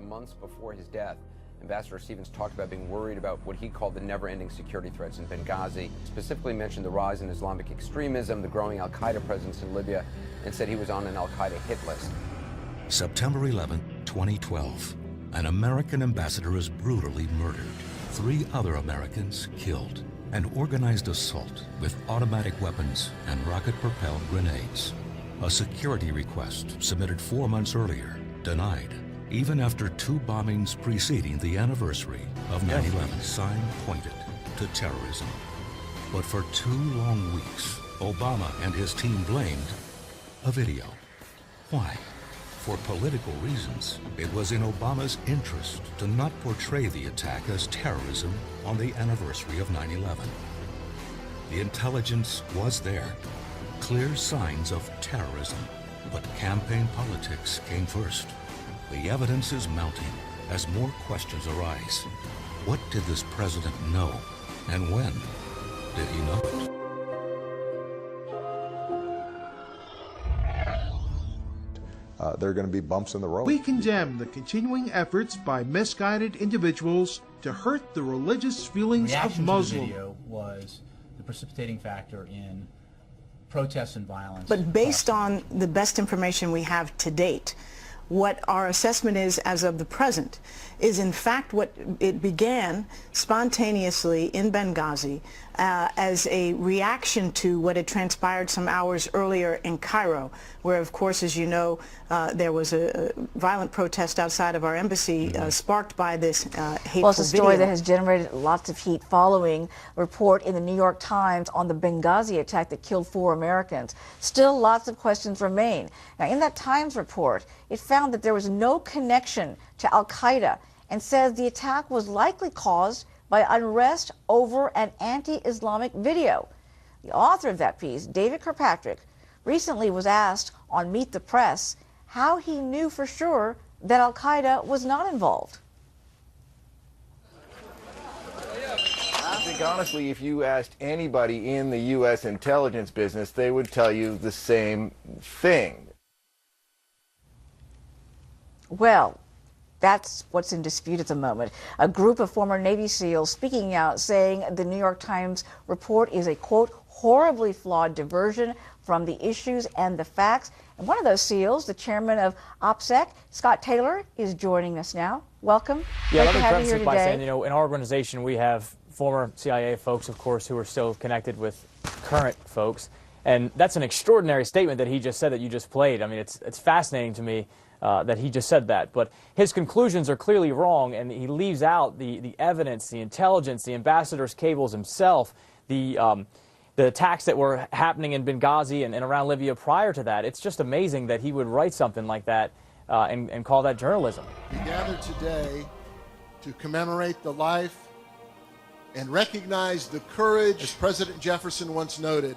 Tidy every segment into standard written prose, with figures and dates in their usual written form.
months before his death, Ambassador Stevens talked about being worried about what he called the never-ending security threats in Benghazi, specifically mentioned the rise in Islamic extremism, the growing al-Qaeda presence in Libya, and said he was on an al-Qaeda hit list. September 11, 2012, an American ambassador is brutally murdered. 3 other Americans killed. An organized assault with automatic weapons and rocket-propelled grenades. A security request submitted 4 months earlier, denied, even after 2 bombings preceding the anniversary of 9/11. Sign pointed to terrorism. But for 2 long weeks, Obama and his team blamed a video. Why? For political reasons. It was in Obama's interest to not portray the attack as terrorism on the anniversary of 9/11. The intelligence was there, clear signs of terrorism, but campaign politics came first. The evidence is mounting as more questions arise. What did this president know, and when did he know it? There are going to be bumps in the road. We condemn the continuing efforts by misguided individuals to hurt the religious feelings of Muslims. The video was the precipitating factor in protests and violence. But based on the best information we have to date, what our assessment is as of the present is in fact what it began spontaneously in Benghazi as a reaction to what had transpired some hours earlier in Cairo, where of course, as you know, there was a violent protest outside of our embassy sparked by this hateful Well, it's a story video. that has generated lots of heat following a report in the New York Times on the Benghazi attack that killed 4 Americans. Still, lots of questions remain. Now, in that Times report, it found that there was no connection to al-Qaeda and says the attack was likely caused by unrest over an anti-Islamic video. The author of that piece, David Kirkpatrick, recently was asked on Meet the Press how he knew for sure that al-Qaeda was not involved. I think honestly, if you asked anybody in the U.S. intelligence business, they would tell you the same thing. Well, that's what's in dispute at the moment. A group of former Navy SEALs speaking out saying the New York Times report is a, quote, horribly flawed diversion from the issues and the facts. And one of those SEALs, the chairman of OPSEC, Scott Taylor, is joining us now. Welcome. Yeah, Great let me preface here it by today. saying, you know, in our organization we have former CIA folks, of course, who are still connected with current folks. And that's an extraordinary statement that he just said that you just played. I mean, it's fascinating to me that he just said that. But his conclusions are clearly wrong, and he leaves out the evidence, the intelligence, the ambassador's cables himself, the attacks that were happening in Benghazi and around Libya prior to that. It's just amazing that he would write something like that and call that journalism. We gather today to commemorate the life and recognize the courage, as President Jefferson once noted,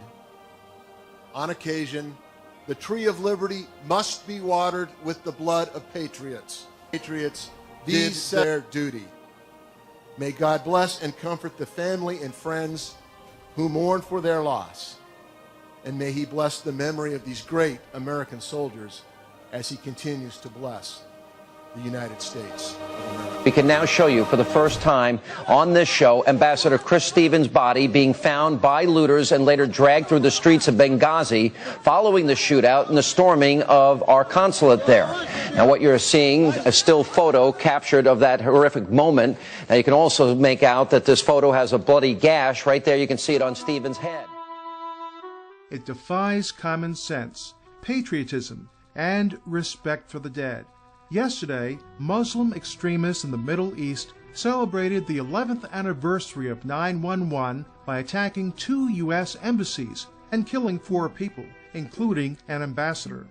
on occasion, the tree of liberty must be watered with the blood of patriots. Patriots did their duty. May God bless and comfort the family and friends who mourn for their loss. And may he bless the memory of these great American soldiers as he continues to bless the United States of America. We can now show you for the first time on this show Ambassador Chris Stevens' body being found by looters and later dragged through the streets of Benghazi following the shootout and the storming of our consulate there. Now what you're seeing, a still photo captured of that horrific moment. Now you can also make out that this photo has a bloody gash. Right there you can see it on Stevens' head. It defies common sense, patriotism, and respect for the dead. Yesterday, Muslim extremists in the Middle East celebrated the 11th anniversary of 9/11 by attacking 2 U.S. embassies and killing 4 people, including an ambassador.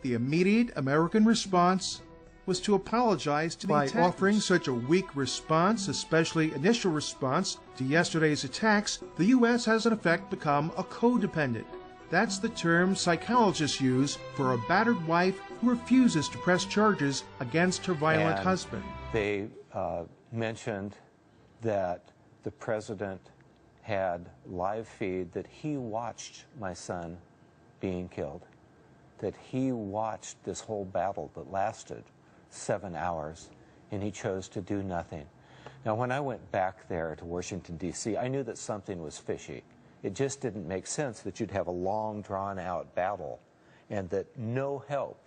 The immediate American response was to apologize to the attackers. By offering such a weak response, especially initial response, to yesterday's attacks, the U.S. has in effect become a codependent. That's the term psychologists use for a battered wife who refuses to press charges against her violent husband. They mentioned that the president had live feed that he watched my son being killed, that he watched this whole battle that lasted 7 hours, and he chose to do nothing. Now, when I went back there to Washington, D.C., I knew that something was fishy. It just didn't make sense that you'd have a long, drawn-out battle and that no help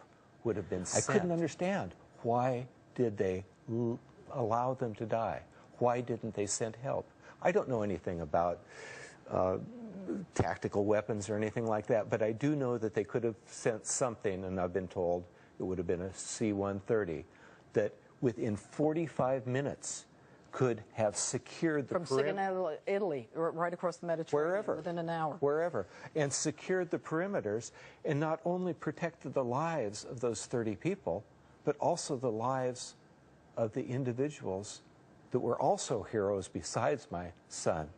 would have been sent. I couldn't understand. Why did they allow them to die? Why didn't they send help? I don't know anything about tactical weapons or anything like that, but I do know that they could have sent something, and I've been told it would have been a C-130, that within 45 minutes could have secured the perimeter. From Sigonella, Italy, right across the Mediterranean, within an hour. Wherever, and secured the perimeters, and not only protected the lives of those 30 people, but also the lives of the individuals that were also heroes besides my son,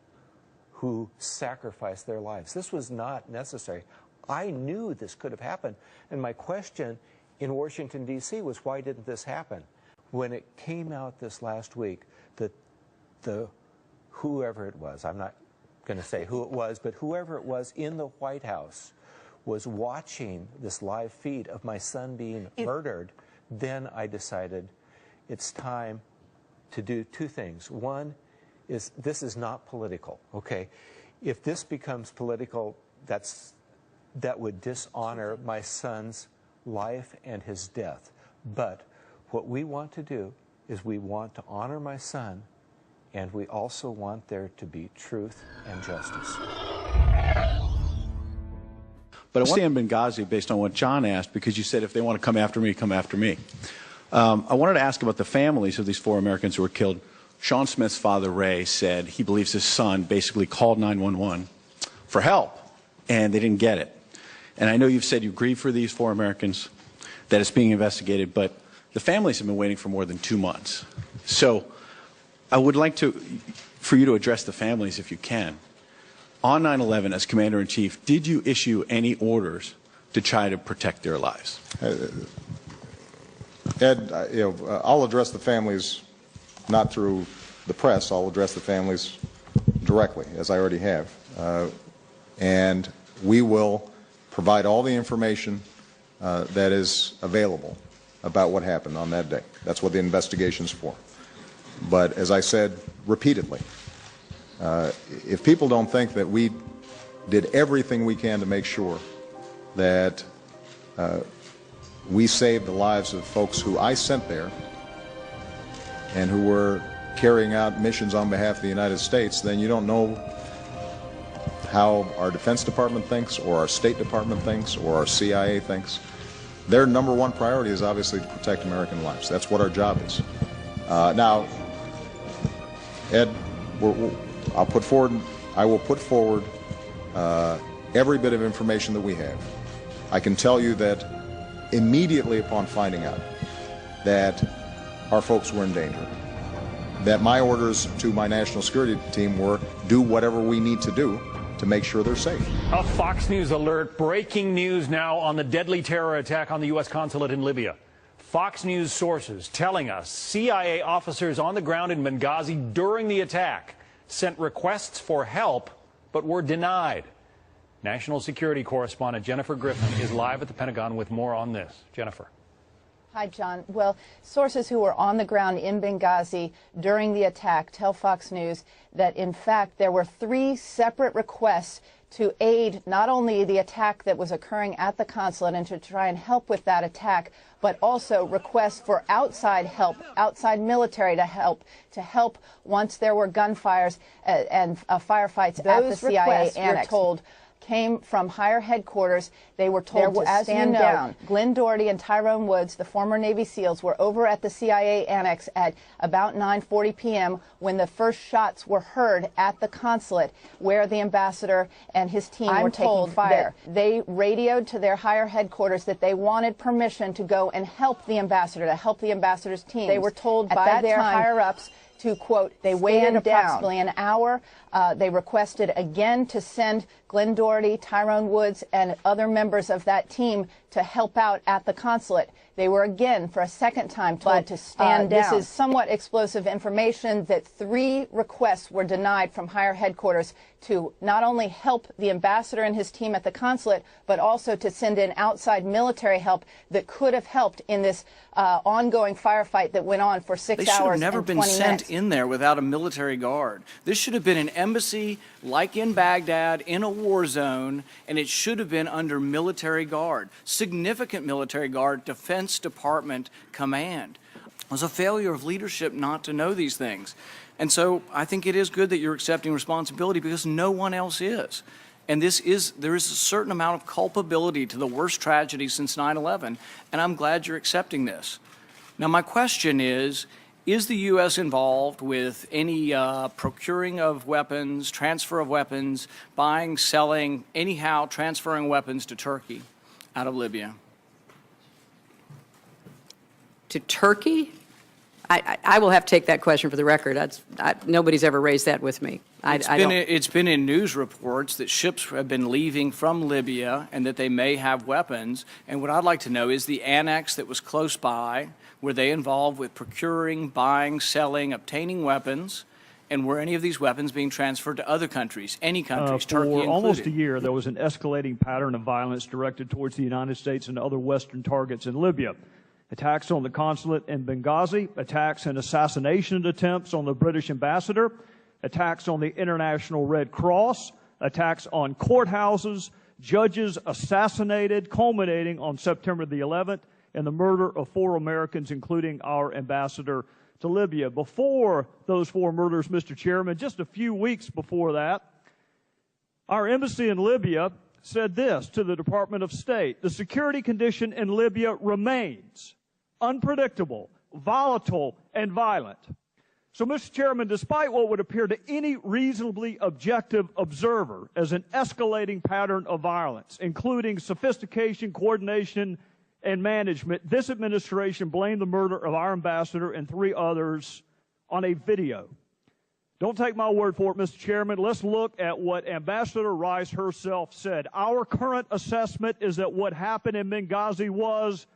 who sacrificed their lives. This was not necessary. I knew this could have happened, and my question in Washington, D.C. was, why didn't this happen? When it came out this last week that whoever it was, I'm not going to say who it was, but whoever it was in the White House was watching this live feed of my son being murdered, then I decided it's time to do two things. One is, this is not political, okay? If this becomes political, that would dishonor my son's life and his death. But what we want to do is we want to honor my son, and we also want there to be truth and justice. But I want to stay on Benghazi based on what John asked, because you said if they want to come after me, come after me. I wanted to ask about the families of these 4 Americans who were killed. Sean Smith's father, Ray, said he believes his son basically called 911 for help, and they didn't get it. And I know you've said you grieve for these 4 Americans, that it's being investigated, but the families have been waiting for more than 2 months. So I would like for you to address the families if you can. On 9/11, as Commander-in-Chief, did you issue any orders to try to protect their lives? Ed, I'll address the families not through the press. I'll address the families directly, as I already have. And we will provide all the information that is available about what happened on that day. That's what the investigation's for. But as I said repeatedly, if people don't think that we did everything we can to make sure that we saved the lives of folks who I sent there and who were carrying out missions on behalf of the United States, then you don't know how our Defense Department thinks, or our State Department thinks, or our CIA thinks. Their number one priority is obviously to protect American lives. That's what our job is. Now, Ed, I will put forward every bit of information that we have. I can tell you that immediately upon finding out that our folks were in danger, that my orders to my national security team were do whatever we need to do to make sure they're safe. A Fox News alert. Breaking news now on the deadly terror attack on the U.S. consulate in Libya. Fox News sources telling us CIA officers on the ground in Benghazi during the attack sent requests for help but were denied. National security correspondent Jennifer Griffin is live at the Pentagon with more on this. Jennifer. Hi, John. Well, sources who were on the ground in Benghazi during the attack tell Fox News that, in fact, there were 3 separate requests to aid not only the attack that was occurring at the consulate and to try and help with that attack, but also requests for outside help, outside military to help once there were gunfires and firefights at the CIA annex. We're told came from higher headquarters. They were told to stand down. Glenn Doherty and Tyrone Woods, the former Navy SEALs, were over at the CIA annex at about 9:40 p.m. when the first shots were heard at the consulate where the ambassador and his team were taking fire. They radioed to their higher headquarters that they wanted permission to go and help the ambassador, to help the ambassador's team. They were told by their higher-ups to, quote, they waited approximately an hour. They requested again to send Glenn Doherty, Tyrone Woods, and other members of that team to help out at the consulate. They were again, for a second time, told to stand down. This is somewhat explosive information that 3 requests were denied from higher headquarters to not only help the ambassador and his team at the consulate, but also to send in outside military help that could have helped in this ongoing firefight that went on for 6 hours and 20 minutes. They should have never been sent in there without a military guard. This should have been an embassy like in Baghdad in a war zone, and it should have been under military guard, significant military guard, Defense Department command. It was a failure of leadership not to know these things. And so I think it is good that you're accepting responsibility because no one else is. And there is a certain amount of culpability to the worst tragedy since 9/11, and I'm glad you're accepting this. Now my question is the U.S. involved with any procuring of weapons, transfer of weapons, buying, selling, anyhow transferring weapons to Turkey out of Libya? To Turkey? I will have to take that question for the record. Nobody's ever raised that with me. It's been in news reports that ships have been leaving from Libya and that they may have weapons. And what I'd like to know is the annex that was close by, were they involved with procuring, buying, selling, obtaining weapons? And were any of these weapons being transferred to other countries, any countries, Turkey included? For almost a year, there was an escalating pattern of violence directed towards the United States and other Western targets in Libya. Attacks on the consulate in Benghazi, attacks and assassination attempts on the British ambassador, attacks on the International Red Cross, attacks on courthouses, judges assassinated, culminating on September the 11th, and the murder of 4 Americans, including our ambassador to Libya. Before those 4 murders, Mr. Chairman, just a few weeks before that, our embassy in Libya said this to the Department of State: the security condition in Libya remains unpredictable, volatile, and violent. So, Mr. Chairman, despite what would appear to any reasonably objective observer as an escalating pattern of violence, including sophistication, coordination, and management, this administration blamed the murder of our ambassador and 3 others on a video. Don't take my word for it, Mr. Chairman. Let's look at what Ambassador Rice herself said. Our current assessment is that what happened in Benghazi was,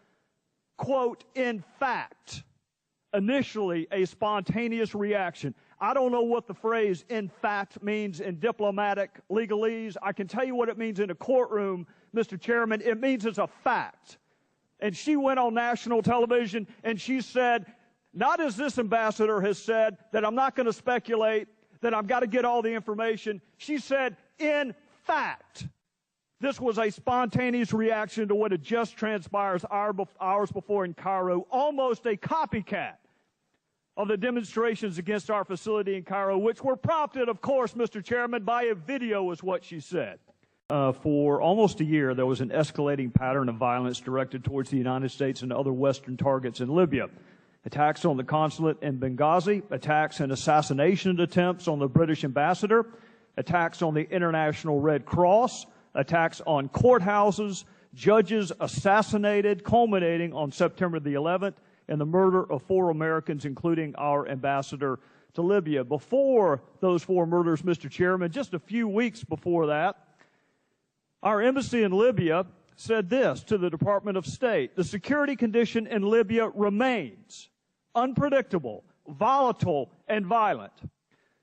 quote, in fact, initially a spontaneous reaction. I don't know what the phrase in fact means in diplomatic legalese. I can tell you what it means in a courtroom, Mr. Chairman. It means it's a fact. And she went on national television and she said, not as this ambassador has said, that I'm not going to speculate, that I've got to get all the information. She said, in fact, this was a spontaneous reaction to what had just transpired hours before in Cairo, almost a copycat of the demonstrations against our facility in Cairo, which were prompted, of course, Mr. Chairman, by a video, is what she said. For almost a year, there was an escalating pattern of violence directed towards the United States and other Western targets in Libya. Attacks on the consulate in Benghazi, attacks and assassination attempts on the British ambassador, attacks on the International Red Cross, attacks on courthouses, judges assassinated, culminating on September the 11th, and the murder of 4 Americans, including our ambassador to Libya. Before those 4 murders, Mr. Chairman, just a few weeks before that, our embassy in Libya said this to the Department of State: the security condition in Libya remains unpredictable, volatile, and violent.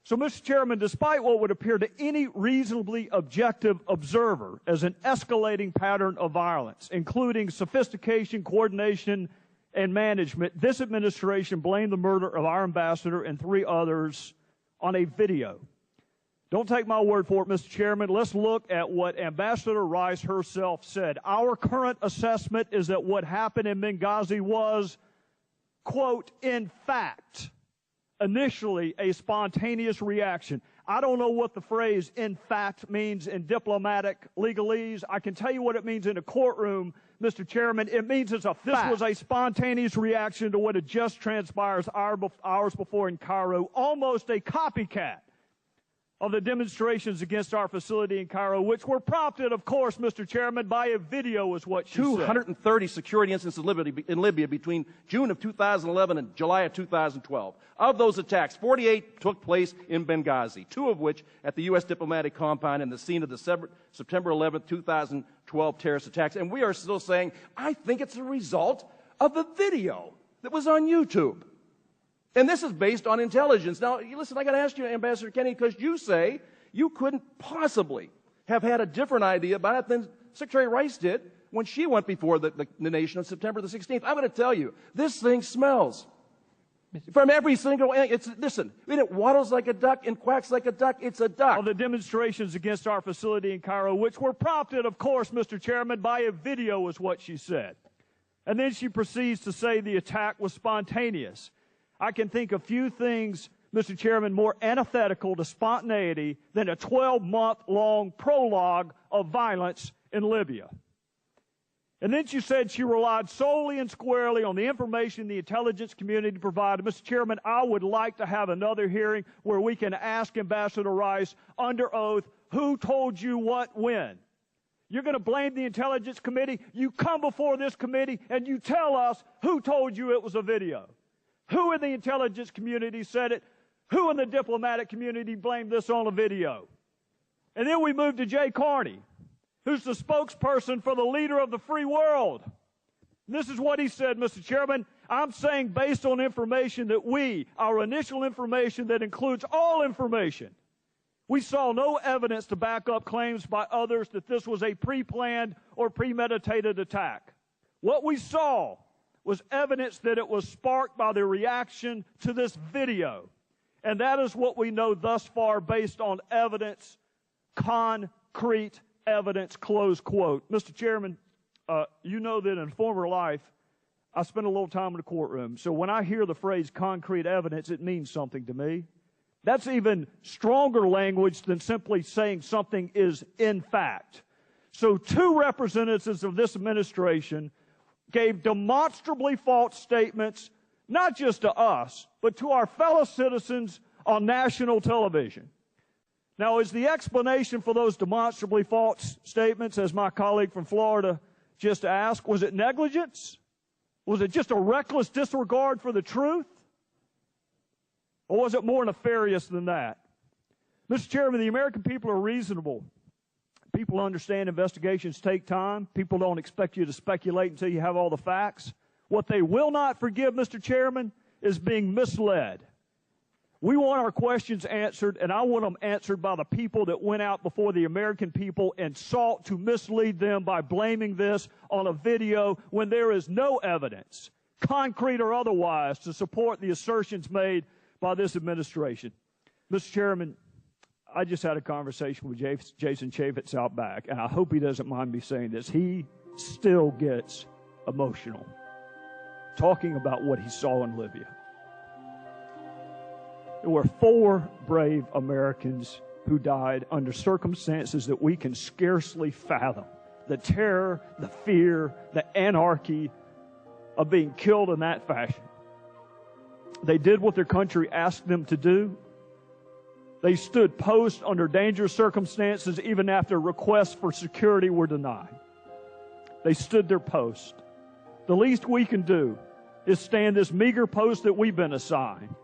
So, Mr. Chairman, despite what would appear to any reasonably objective observer as an escalating pattern of violence, including sophistication, coordination, and management, this administration blamed the murder of our ambassador and 3 others on a video. Don't take my word for it, Mr. Chairman. Let's look at what Ambassador Rice herself said. Our current assessment is that what happened in Benghazi was, quote, in fact, initially a spontaneous reaction. I don't know what the phrase in fact means in diplomatic legalese. I can tell you what it means in a courtroom, Mr. Chairman. It means it's a fact. This was a spontaneous reaction to what had just transpired hours before in Cairo, almost a copycat of the demonstrations against our facility in Cairo, which were prompted, of course, Mr. Chairman, by a video, is what she said. 230 security incidents in Libya between June of 2011 and July of 2012. Of those attacks, 48 took place in Benghazi, 2 of which at the U.S. diplomatic compound and the scene of the September 11, 2012 terrorist attacks. And we are still saying, I think it's a result of the video that was on YouTube. And this is based on intelligence. Now, listen, I got to ask you, Ambassador Carney, because you say you couldn't possibly have had a different idea about it than Secretary Rice did when she went before the nation on September the 16th. I'm going to tell you, this thing smells. From every single, listen, it waddles like a duck and quacks like a duck. It's a duck. Of the demonstrations against our facility in Cairo, which were prompted, of course, Mr. Chairman, by a video, is what she said. And then she proceeds to say the attack was spontaneous. I can think of few things, Mr. Chairman, more antithetical to spontaneity than a 12-month-long prologue of violence in Libya. And then she said she relied solely and squarely on the information the intelligence community provided. Mr. Chairman, I would like to have another hearing where we can ask Ambassador Rice under oath, who told you what when? You're going to blame the intelligence committee? You come before this committee and you tell us who told you it was a video. Who in the intelligence community said it? Who in the diplomatic community blamed this on a video? And then we move to Jay Carney, who's the spokesperson for the leader of the free world. This is what he said, Mr. Chairman. I'm saying based on information that our initial information that includes all information, we saw no evidence to back up claims by others that this was a pre-planned or premeditated attack. What we saw was evidence that it was sparked by the reaction to this video. And that is what we know thus far based on evidence, concrete evidence, close quote. Mr. Chairman, you know that in former life, I spent a little time in the courtroom. So when I hear the phrase concrete evidence, it means something to me. That's even stronger language than simply saying something is in fact. So 2 representatives of this administration gave demonstrably false statements, not just to us, but to our fellow citizens on national television. Now, is the explanation for those demonstrably false statements, as my colleague from Florida just asked, was it negligence? Was it just a reckless disregard for the truth? Or was it more nefarious than that? Mr. Chairman, the American people are reasonable. People understand investigations take time. People don't expect you to speculate until you have all the facts. What they will not forgive, Mr. Chairman, is being misled. We want our questions answered, and I want them answered by the people that went out before the American people and sought to mislead them by blaming this on a video when there is no evidence, concrete or otherwise, to support the assertions made by this administration. Mr. Chairman, I just had a conversation with Jason Chaffetz out back, and I hope he doesn't mind me saying this. He still gets emotional talking about what he saw in Libya. There were 4 brave Americans who died under circumstances that we can scarcely fathom. The terror, the fear, the anarchy of being killed in that fashion. They did what their country asked them to do. They stood post under dangerous circumstances even after requests for security were denied. They stood their post. The least we can do is stand this meager post that we've been assigned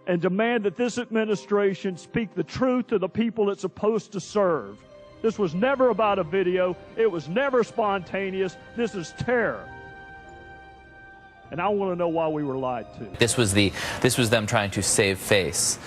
and demand that this administration speak the truth to the people it's supposed to serve. This was never about a video. It was never spontaneous. This is terror. And I want to know why we were lied to. This was them trying to save face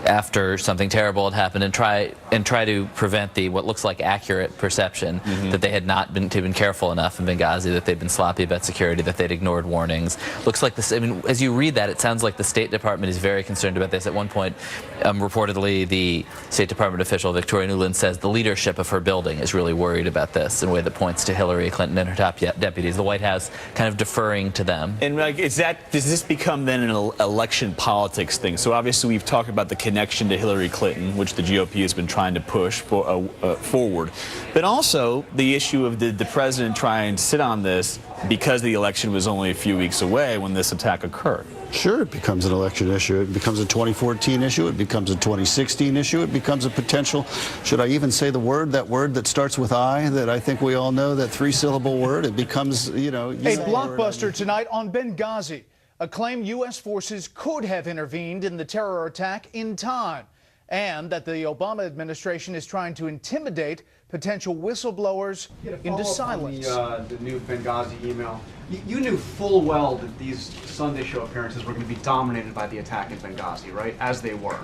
after something terrible had happened and try to prevent what looks like accurate perception that they had not been careful enough in Benghazi, that they'd been sloppy about security, that they'd ignored warnings. Looks like this. I mean, as you read that, it sounds like the State Department is very concerned about this. At one point, reportedly, the State Department official Victoria Nuland says the leadership of her building is really worried about this in a way that points to Hillary Clinton and her top deputies. The White House kind of deferring to them. And does this become then an election politics thing? So obviously we've talked about the connection to Hillary Clinton, which the GOP has been trying to push forward, but also the issue of the president trying to sit on this because the election was only a few weeks away when this attack occurred. Sure, it becomes an election issue. It becomes a 2014 issue. It becomes a 2016 issue. It becomes a potential, should I even say that word that starts with I, that I think we all know, that 3-syllable word? It becomes, A blockbuster tonight on Benghazi. A claim U.S. forces could have intervened in the terror attack in time. and that the Obama administration is trying to intimidate potential whistleblowers into silence. The new Benghazi email. You knew full well that these Sunday show appearances were going to be dominated by the attack in Benghazi, right? As they were.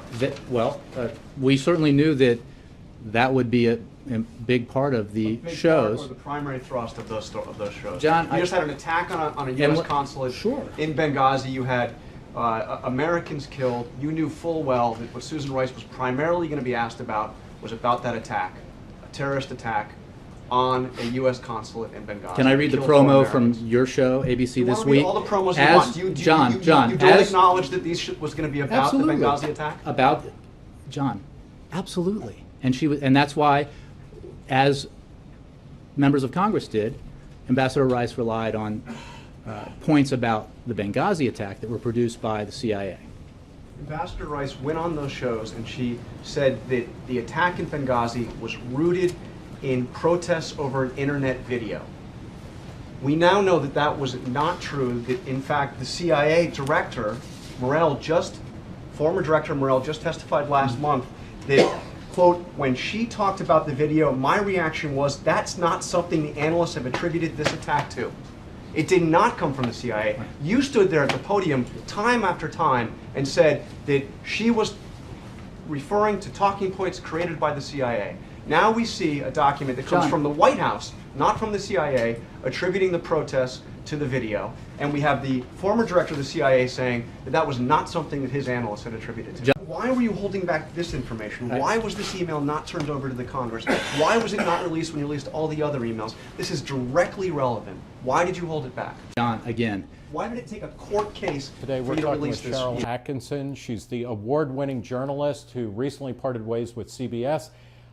We certainly knew that that would be a big part of the shows. Or the primary thrust of those shows. John, you just had an attack on a U.S. consulate in Benghazi. You had Americans killed. You knew full well that what Susan Rice was primarily going to be asked about was about that attack, a terrorist attack on a U.S. consulate in Benghazi. Can I read the promo from your show, ABC This Week? All the promos you want. You don't acknowledge that these was going to be about the Benghazi attack? About John, absolutely. And that's why, as members of Congress did, Ambassador Rice relied on points about the Benghazi attack that were produced by the CIA. Ambassador Rice went on those shows and she said that the attack in Benghazi was rooted in protests over an internet video. We now know that that was not true, that in fact the CIA director, former director Morell, just testified last month that, quote, when she talked about the video, my reaction was, that's not something the analysts have attributed this attack to. It did not come from the CIA. You stood there at the podium time after time and said that she was referring to talking points created by the CIA. Now we see a document that comes from the White House, not from the CIA, attributing the protests to the video. And we have the former director of the CIA saying that that was not something that his analysts had attributed to. Why were you holding back this information? Why was this email not turned over to the Congress? Why was it not released when you released all the other emails? This is directly relevant. Why did you hold it back? John, again. Why did it take a court case Today we're for you to talking release with this? Cheryl Atkinson. She's the award-winning journalist who recently parted ways with CBS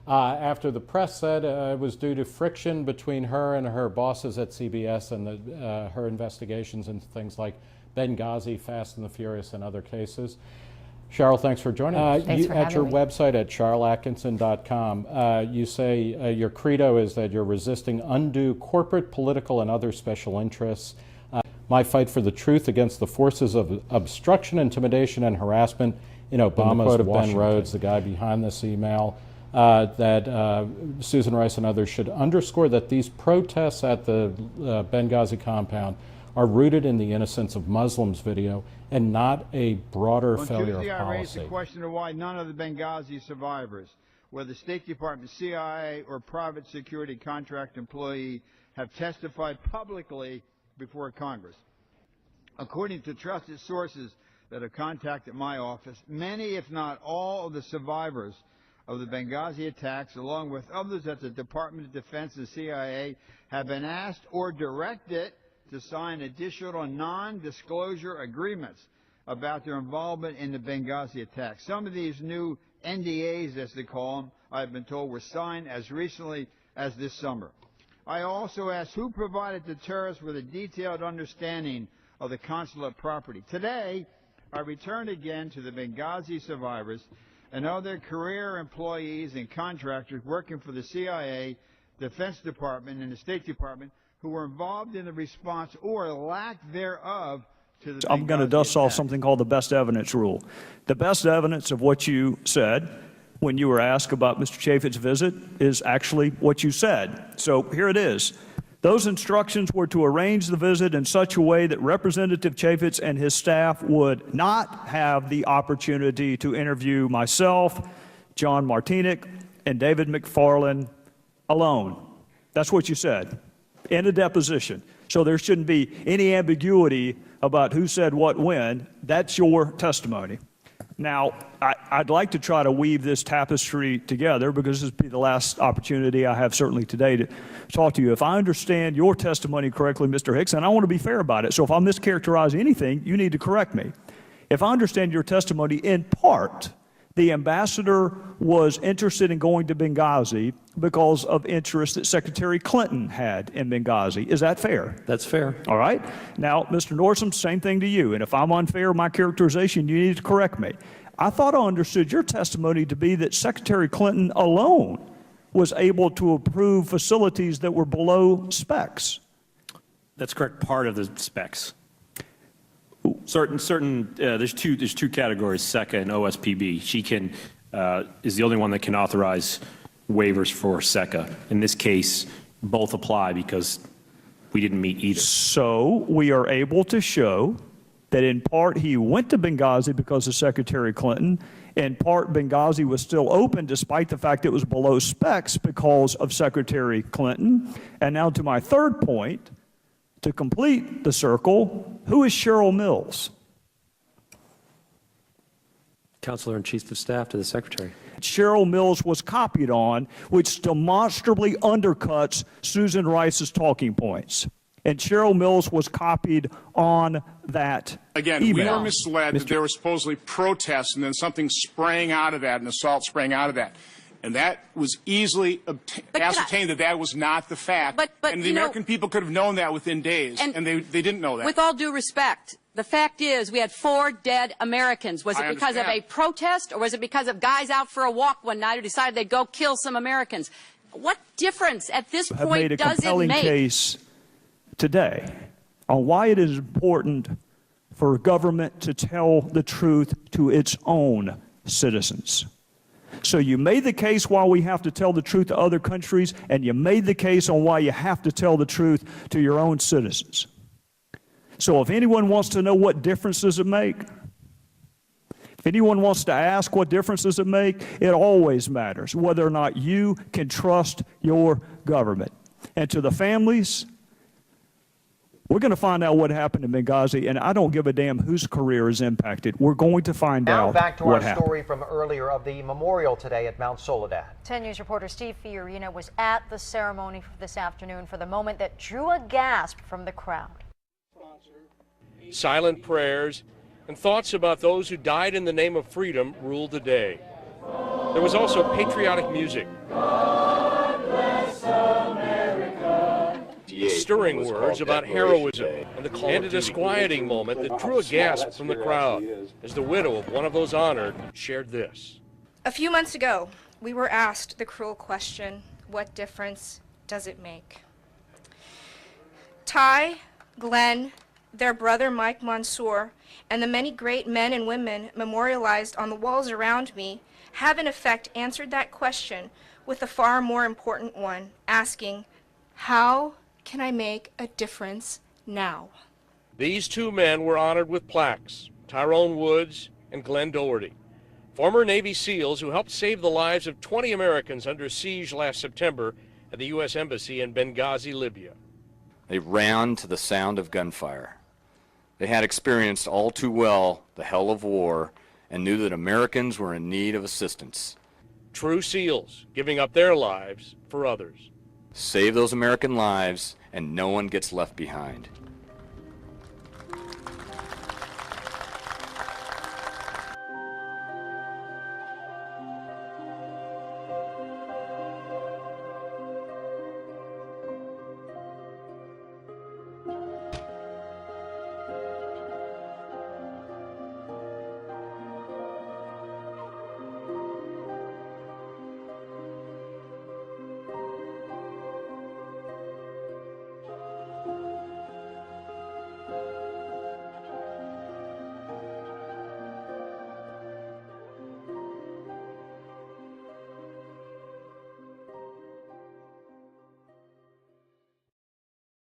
after the press said it was due to friction between her and her bosses at CBS and her investigations into things like Benghazi, Fast and the Furious, and other cases. Cheryl, thanks for joining us. Thanks for at your having me. website at CharlesAtkinson.com, you say your credo is that you're resisting undue corporate, political, and other special interests. My fight for the truth against the forces of obstruction, intimidation, and harassment in Obama's quote of Ben Rhodes, the guy behind this email, that Susan Rice and others should underscore that these protests at the Benghazi compound are rooted in the innocence of Muslims video and not a broader failure of Tuesday, I raised policy. the question of why none of the Benghazi survivors, whether State Department, CIA, or private security contract employee, have testified publicly before Congress. According to trusted sources that have contacted my office, many, if not all, of the survivors of the Benghazi attacks, along with others at the Department of Defense and CIA, have been asked or directed to sign additional non-disclosure agreements about their involvement in the Benghazi attack. Some of these new NDAs, as they call them, I've been told, were signed as recently as this summer. I also asked who provided the terrorists with a detailed understanding of the consulate property. Today, I return again to the Benghazi survivors and other career employees and contractors working for the CIA, Defense Department, and the State Department who were involved in the response or lack thereof to the I'm going to dust off something called the best evidence rule. The best evidence of what you said when you were asked about Mr. Chaffetz's visit is actually what you said. So here it is. Those instructions were to arrange the visit in such a way that Representative Chaffetz and his staff would not have the opportunity to interview myself, John Martinic, and David McFarland alone. That's what you said in a deposition. So there shouldn't be any ambiguity about who said what when. That's your testimony. Now, I'd like to try to weave this tapestry together because this will be the last opportunity I have certainly today to talk to you. If I understand your testimony correctly, Mr. Hicks, and I want to be fair about it, so if I mischaracterize anything, you need to correct me. If I understand your testimony in part, the ambassador was interested in going to Benghazi because of interest that Secretary Clinton had in Benghazi. Is that fair? That's fair. All right. Now, Mr. Nordstrom, same thing to you. And if I'm unfair in my characterization, you need to correct me. I thought I understood your testimony to be that Secretary Clinton alone was able to approve facilities that were below specs. That's correct. Part of the specs. There's two categories, SECA and OSPB. She can is the only one that can authorize waivers for SECA. In this case, both apply because we didn't meet either. So we are able to show that in part he went to Benghazi because of Secretary Clinton. In part, Benghazi was still open despite the fact it was below specs because of Secretary Clinton. And now to my third point, to complete the circle, who is Cheryl Mills? Counselor and Chief of Staff to the Secretary. Cheryl Mills was copied on, which demonstrably undercuts Susan Rice's talking points. And Cheryl Mills was copied on that Again, email. we were misled that there were supposedly protests and then something sprang out of that, an assault sprang out of that. And that was easily ascertained that was not the fact. And the American people could have known that within days, and they didn't know that. With all due respect, the fact is we had 4 dead Americans. Was it because of a protest, or was it because of guys out for a walk one night who decided they'd go kill some Americans? What difference at this point does it make? Have made a compelling case today on why it is important for government to tell the truth to its own citizens. So you made the case why we have to tell the truth to other countries, and you made the case on why you have to tell the truth to your own citizens. So if anyone wants to know what difference does it make, if anyone wants to ask what difference does it make, it always matters whether or not you can trust your government. And to the families, we're going to find out what happened in Benghazi, and I don't give a damn whose career is impacted. We're going to find out what happened. Now back to our story from earlier of the memorial today at Mount Soledad. 10 News reporter Steve Fiorina was at the ceremony this afternoon for the moment that drew a gasp from the crowd. Silent prayers and thoughts about those who died in the name of freedom ruled the day. There was also patriotic music. God bless America. Stirring words about heroism and a disquieting moment that drew a gasp from the crowd as the widow of one of those honored shared this. A few months ago, we were asked the cruel question, what difference does it make? Ty, Glenn, their brother Mike Mansour, and the many great men and women memorialized on the walls around me have in effect answered that question with a far more important one, asking, how can I make a difference now? These 2 men were honored with plaques, Tyrone Woods and Glenn Doherty, former Navy SEALs who helped save the lives of 20 Americans under siege last September at the U.S. Embassy in Benghazi, Libya. They ran to the sound of gunfire. They had experienced all too well the hell of war and knew that Americans were in need of assistance. True SEALs giving up their lives for others. Save those American lives and no one gets left behind.